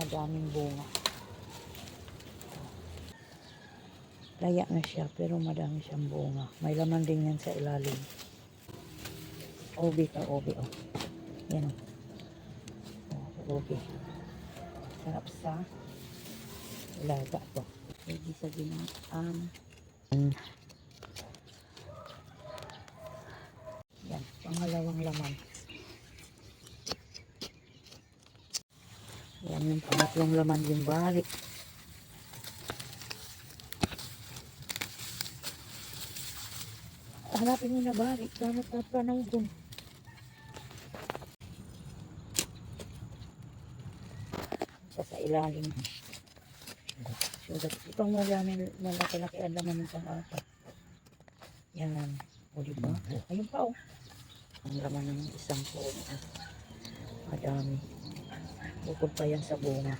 madaming bunga. Laya na siya pero madami siyang bunga. May laman din yan sa ilalim. Obi ka, obi oh. Yan oh. Obi. Sarap sa ilaga to. Pwede sa ginaan. Yan, pangalawang laman. Yan yung pangatlong laman yung balik. Hanapin mo na balik. Ganot na panahon dun. Sa ilalim. So, itong marami malaki-laki ang laman ng pang-ata. Yan. O diba? Ayun pa oh. Ang laman ng isang po. Madami. Bukod pa yan sa bunga.